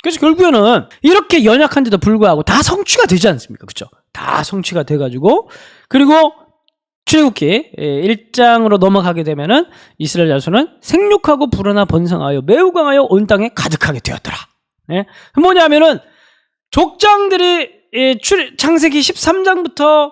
그래서 결국에는 이렇게 연약한데도 불구하고 다 성취가 되지 않습니까? 그렇죠? 다 성취가 돼가지고 그리고 출애굽기 1장으로 넘어가게 되면은 이스라엘 자손은 생육하고 불어나 번성하여 매우 강하여 온 땅에 가득하게 되었더라. 예? 뭐냐면은 족장들이 창세기 13장부터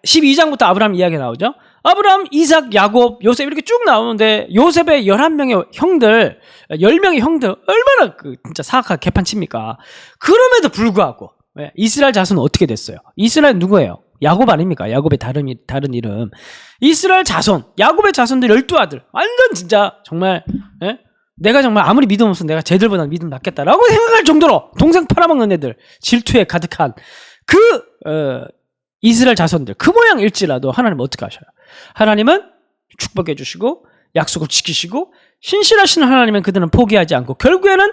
12장부터 아브라함 이야기가 나오죠. 아브라함, 이삭, 야곱, 요셉 이렇게 쭉 나오는데 요셉의 11명의 형들, 10명의 형들 얼마나 진짜 사악하게 개판칩니까? 그럼에도 불구하고 이스라엘 자손은 어떻게 됐어요? 이스라엘 누구예요? 야곱 아닙니까? 야곱의 다른 이름. 이스라엘 자손, 야곱의 자손들 12아들. 완전 진짜 정말 내가 정말 아무리 믿음 없으면 내가 쟤들보다 믿음 낫겠다라고 생각할 정도로 동생 팔아먹는 애들, 질투에 가득한 이스라엘 자손들 그 모양일지라도 하나님은 어떻게 하셔요? 하나님은 축복해 주시고 약속을 지키시고 신실하신 하나님은 그들은 포기하지 않고 결국에는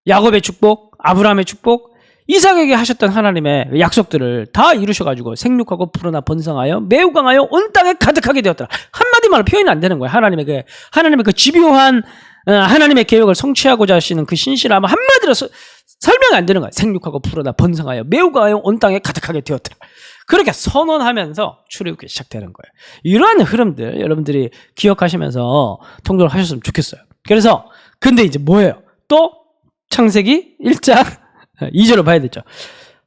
야곱의 축복, 아브라함의 축복, 이삭에게 하셨던 하나님의 약속들을 다 이루셔가지고 생육하고 불어나 번성하여 매우 강하여 온 땅에 가득하게 되었더라. 한마디 말로 표현이 안 되는 거예요. 하나님의 그 집요한 하나님의 계획을 성취하고자 하시는 그 신실함은 한마디로 설명이 안 되는 거예요. 생육하고 불어나 번성하여 매우 강하여 온 땅에 가득하게 되었더라. 그렇게 선언하면서 출애굽기 시작되는 거예요. 이러한 흐름들 여러분들이 기억하시면서 통독을 하셨으면 좋겠어요. 그래서 근데 이제 뭐예요? 또 창세기 1장 2절을 봐야 되죠.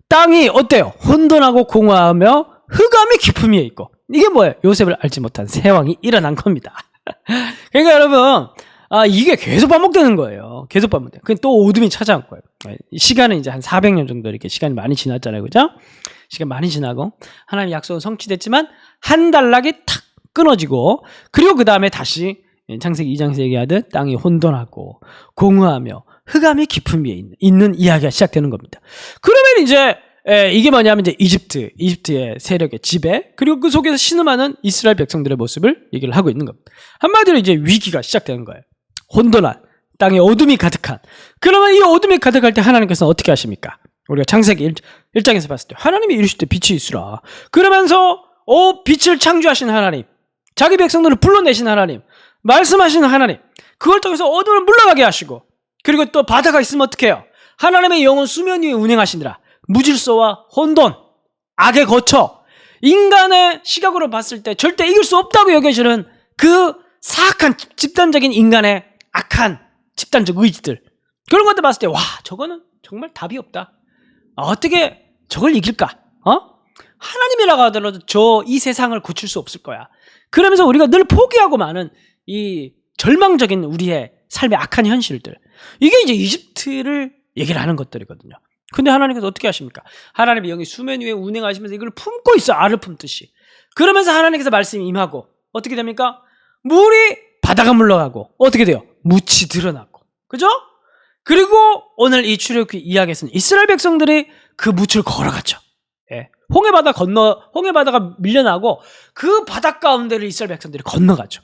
땅이 어때요? 혼돈하고 공허하며 흑암이 깊음 위에 있고 이게 뭐예요? 요셉을 알지 못한 세왕이 일어난 겁니다. 그러니까 여러분 이게 계속 반복되는 거예요. 계속 반복돼요. 또 어둠이 찾아온 거예요. 시간은 이제 한 400년 정도 이렇게 시간이 많이 지났잖아요. 그죠? 시간 많이 지나고 하나님의 약속은 성취됐지만 한 단락이 탁 끊어지고 그리고 그 다음에 다시 창세기 2장에서 얘기하듯 땅이 혼돈하고 공허하며 흑암이 깊은 위에 있는 이야기가 시작되는 겁니다. 그러면 이제 이게 뭐냐면 이제 이집트의 세력의 지배 그리고 그 속에서 신음하는 이스라엘 백성들의 모습을 얘기를 하고 있는 겁니다. 한마디로 이제 위기가 시작되는 거예요. 혼돈한 땅에 어둠이 가득한. 그러면 이 어둠이 가득할 때 하나님께서는 어떻게 하십니까? 우리가 창세기 1장에서 봤을 때 하나님이 이루실 때 빛이 있으라. 그러면서 빛을 창조하신 하나님, 자기 백성들을 불러내신 하나님, 말씀하시는 하나님, 그걸 통해서 어둠을 물러가게 하시고 그리고 또 바다가 있으면 어떻게 해요? 하나님의 영은 수면 위에 운행하시니라. 무질서와 혼돈, 악에 거쳐 인간의 시각으로 봤을 때 절대 이길 수 없다고 여겨지는 그 사악한 집단적인 인간의 악한 집단적 의지들 그런 것들 봤을 때 와 저거는 정말 답이 없다. 어떻게 저걸 이길까? 하나님이라고 하더라도 이 세상을 고칠 수 없을 거야. 그러면서 우리가 늘 포기하고 마는 이 절망적인 우리의 삶의 악한 현실들 이게 이제 이집트를 얘기를 하는 것들이거든요. 근데 하나님께서 어떻게 하십니까? 하나님의 영이 수면 위에 운행하시면서 이걸 품고 있어. 알을 품듯이. 그러면서 하나님께서 말씀이 임하고 어떻게 됩니까? 물이 바다가 물러가고 어떻게 돼요? 묻이 드러나고 그죠? 그리고 오늘 이 출애굽기 이야기에서는 이스라엘 백성들이 그 묻을 걸어갔죠. 홍해바다가 밀려나고 그 바다 가운데를 이스라엘 백성들이 건너가죠.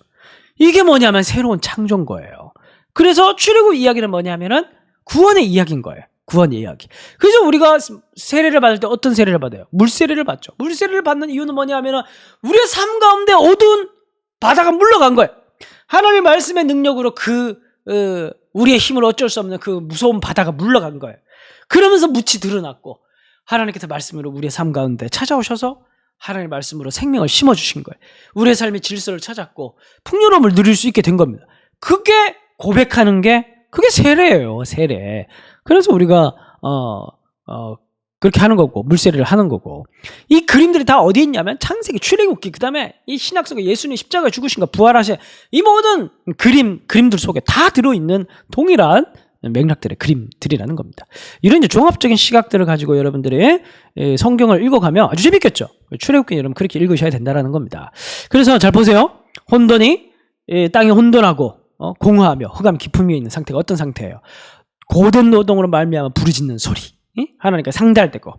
이게 뭐냐면 새로운 창조인 거예요. 그래서 출애굽 이야기는 뭐냐면은 구원의 이야기인 거예요. 구원의 이야기. 그래서 우리가 세례를 받을 때 어떤 세례를 받아요? 물세례를 받죠. 물세례를 받는 이유는 뭐냐면은 우리의 삶 가운데 어두운 바다가 물러간 거예요. 하나님의 말씀의 능력으로 우리의 힘을 어쩔 수 없는 그 무서운 바다가 물러간 거예요. 그러면서 묻이 드러났고 하나님께서 말씀으로 우리의 삶 가운데 찾아오셔서 하나님의 말씀으로 생명을 심어주신 거예요. 우리의 삶의 질서를 찾았고 풍요로움을 누릴 수 있게 된 겁니다. 그게 고백하는 게 그게 세례예요. 세례. 그래서 우리가 그렇게 하는 거고 물세례를 하는 거고 이 그림들이 다 어디 있냐면 창세기, 출애굽기 그다음에 이 신약 속에 예수님 십자가에 죽으신 거 부활하신 이 모든 그림들 속에 다 들어있는 동일한 맥락들의 그림들이라는 겁니다. 이런 이제 종합적인 시각들을 가지고 여러분들이 성경을 읽어가면 아주 재밌겠죠. 출애굽기 여러분 그렇게 읽으셔야 된다는 겁니다. 그래서 잘 보세요. 땅이 혼돈하고 공허하며 흑암 깊음 위에 있는 상태가 어떤 상태예요? 고된 노동으로 말미암아 부르짖는 소리. 하나님께 상대할 때고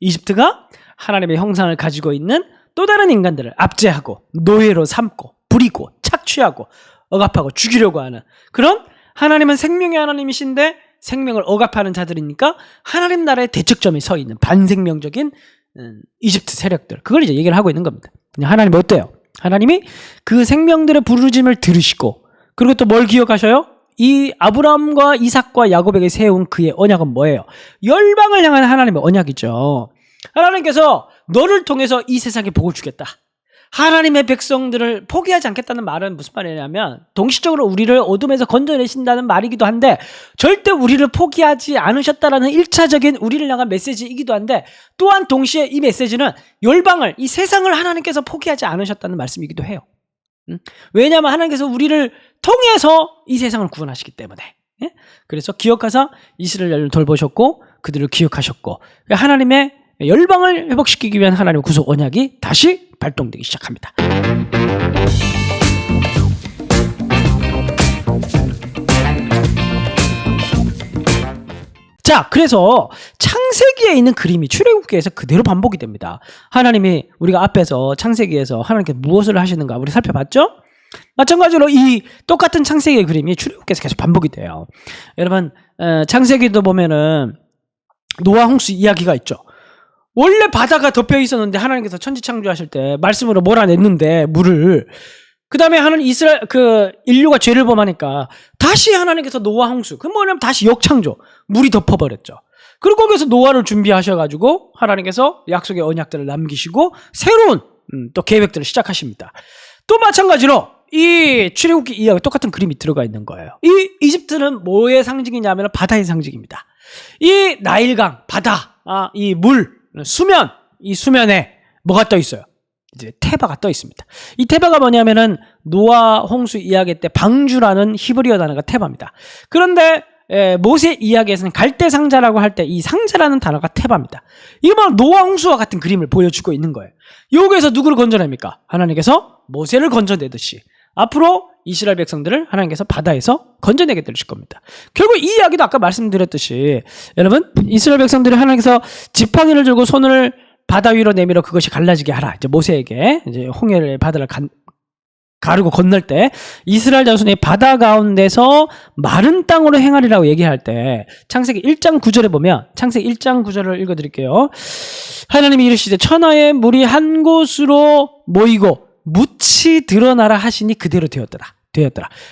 이집트가 하나님의 형상을 가지고 있는 또 다른 인간들을 압제하고 노예로 삼고 부리고 착취하고 억압하고 죽이려고 하는 그런 하나님은 생명의 하나님이신데 생명을 억압하는 자들이니까 하나님 나라의 대척점에 서 있는 반생명적인 이집트 세력들 그걸 이제 얘기를 하고 있는 겁니다. 하나님이 어때요? 하나님이 그 생명들의 부르짖음을 들으시고 그리고 또 뭘 기억하셔요? 이 아브라함과 이삭과 야곱에게 세운 그의 언약은 뭐예요? 열방을 향한 하나님의 언약이죠. 하나님께서 너를 통해서 이 세상에 복을 주겠다. 하나님의 백성들을 포기하지 않겠다는 말은 무슨 말이냐면 동시적으로 우리를 어둠에서 건져내신다는 말이기도 한데 절대 우리를 포기하지 않으셨다라는 1차적인 우리를 향한 메시지이기도 한데 또한 동시에 이 메시지는 열방을, 이 세상을 하나님께서 포기하지 않으셨다는 말씀이기도 해요. 왜냐하면 하나님께서 우리를 통해서 이 세상을 구원하시기 때문에. 그래서 기억하사 이스라엘을 돌보셨고 그들을 기억하셨고 하나님의 열방을 회복시키기 위한 하나님의 구속 언약이 다시 발동되기 시작합니다. 자, 그래서 창세기에 있는 그림이 출애굽기에서 그대로 반복이 됩니다. 하나님이 우리가 앞에서 창세기에서 하나님께서 무엇을 하시는가 우리 살펴봤죠? 마찬가지로 이 똑같은 창세기의 그림이 출애굽기에서 계속 반복이 돼요. 여러분 창세기도 보면은 노아 홍수 이야기가 있죠. 원래 바다가 덮여 있었는데 하나님께서 천지 창조하실 때 말씀으로 몰아냈는데 물을 그 다음에 인류가 죄를 범하니까 다시 하나님께서 노아 홍수 그 뭐냐면 다시 역창조 물이 덮어버렸죠. 그리고 거기서 노아를 준비하셔가지고 하나님께서 약속의 언약들을 남기시고 새로운 또 계획들을 시작하십니다. 또 마찬가지로 이 출애굽기 이야기 똑같은 그림이 들어가 있는 거예요. 이 이집트는 뭐의 상징이냐면 바다의 상징입니다. 이 나일강 바다 이 물 수면, 이 수면에 뭐가 떠 있어요? 이제 테바가 떠 있습니다. 이 테바가 뭐냐면은 노아 홍수 이야기 때 방주라는 히브리어 단어가 테바입니다. 그런데 모세 이야기에서는 갈대 상자라고 할 때 이 상자라는 단어가 테바입니다. 이거 바로 노아 홍수와 같은 그림을 보여주고 있는 거예요. 여기에서 누구를 건져냅니까? 하나님께서 모세를 건져내듯이 앞으로 이스라엘 백성들을 하나님께서 바다에서 건져내게 되실 겁니다. 결국 이 이야기도 아까 말씀드렸듯이 여러분 이스라엘 백성들이 하나님께서 지팡이를 들고 손을 바다 위로 내밀어 그것이 갈라지게 하라. 이제 모세에게 이제 홍해를 바다를 가르고 건널 때 이스라엘 자손이 바다 가운데서 마른 땅으로 행하리라고 얘기할 때 창세기 1장 9절에 보면 창세기 1장 9절을 읽어드릴게요. 하나님이 이르시되 천하의 물이 한 곳으로 모이고 묻이 드러나라 하시니 그대로 되었더라.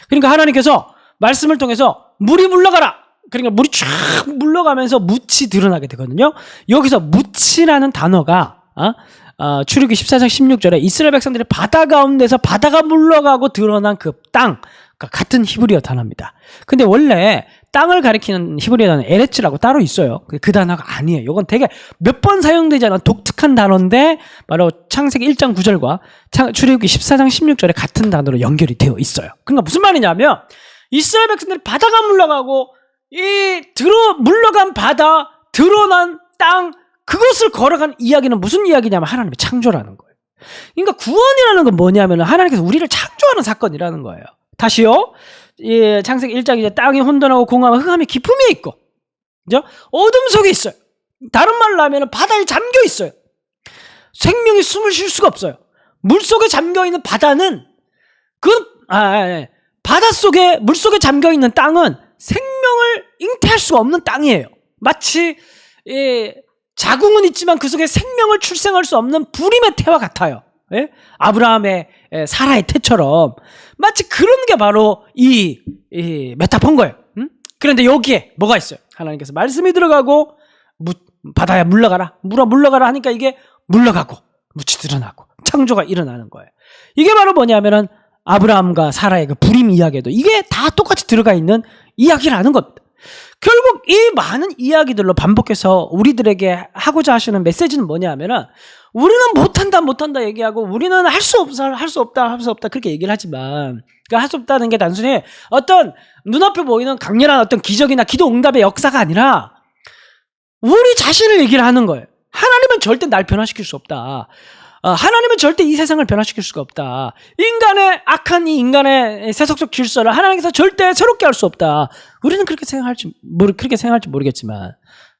그러니까 하나님께서 말씀을 통해서 물이 물러가라. 그러니까 물이 쫙 물러가면서 묻이 드러나게 되거든요. 여기서 묻이라는 단어가 출애굽기 14장 16절에 이스라엘 백성들이 바다 가운데서 바다가 물러가고 드러난 그 땅 같은 히브리어 단어입니다. 근데 원래 땅을 가리키는 히브리어 단어 에레츠라고 따로 있어요. 그 단어가 아니에요. 이건 되게 몇 번 사용되지 않은 독특한 단어인데 바로 창세기 1장 9절과 출애굽기 14장 16절에 같은 단어로 연결이 되어 있어요. 그러니까 무슨 말이냐면 이스라엘 백성들이 바다가 물러가고 물러간 바다, 드러난 땅 그것을 걸어간 이야기는 무슨 이야기냐면 하나님의 창조라는 거예요. 그러니까 구원이라는 건 뭐냐면 하나님께서 우리를 창조하는 사건이라는 거예요. 다시요. 창세기 1장 이제 땅이 혼돈하고 공허하고 흑암이 깊음에 있고, 그죠? 어둠 속에 있어요. 다른 말로 하면 바다에 잠겨 있어요. 생명이 숨을 쉴 수가 없어요. 물 속에 잠겨 있는 바다는 바닷속에 물 속에 잠겨 있는 땅은 생명을 잉태할 수가 없는 땅이에요. 마치 자궁은 있지만 그 속에 생명을 출생할 수 없는 불임의 태와 같아요. 예? 아브라함의 사라의 태처럼 마치 그런 게 바로 이 메타포인 거예요. 그런데 여기에 뭐가 있어요? 하나님께서 말씀이 들어가고 바다에 물러가라 하니까 이게 물러가고 묻이 드러나고 창조가 일어나는 거예요. 이게 바로 뭐냐면은 아브라함과 사라의 그 불임 이야기에도 이게 다 똑같이 들어가 있는 이야기라는 겁니다. 결국 이 많은 이야기들로 반복해서 우리들에게 하고자 하시는 메시지는 뭐냐면은 우리는 못한다 얘기하고 우리는 할 수 없다 그렇게 얘기를 하지만 할 수 없다는 게 단순히 어떤 눈앞에 보이는 강렬한 어떤 기적이나 기도 응답의 역사가 아니라 우리 자신을 얘기를 하는 거예요. 하나님은 절대 날 변화시킬 수 없다. 하나님은 절대 이 세상을 변화시킬 수가 없다. 인간의 악한 이 인간의 세속적 질서를 하나님께서 절대 새롭게 할 수 없다. 우리는 그렇게 생각할지 모르겠지만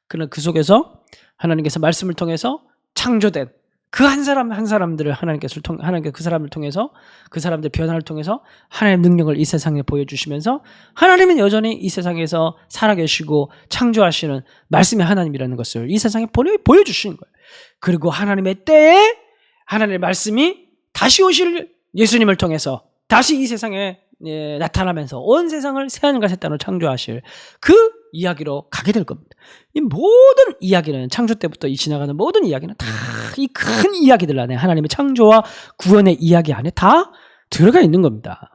그러나 그 속에서 하나님께서 말씀을 통해서 창조된 그 한 사람들을 하나님께서 그 사람을 통해서 그 사람들의 변화를 통해서 하나님의 능력을 이 세상에 보여주시면서 하나님은 여전히 이 세상에서 살아계시고 창조하시는 말씀의 하나님이라는 것을 이 세상에 보여주시는 거예요. 그리고 하나님의 때에 하나님의 말씀이 다시 오실 예수님을 통해서 다시 이 세상에 나타나면서 온 세상을 새하늘과 새 땅으로 창조하실 그 이야기로 가게 될 겁니다. 이 모든 이야기는 창조 때부터 이 지나가는 모든 이야기는 다 이 큰 이야기들 안에 하나님의 창조와 구원의 이야기 안에 다 들어가 있는 겁니다.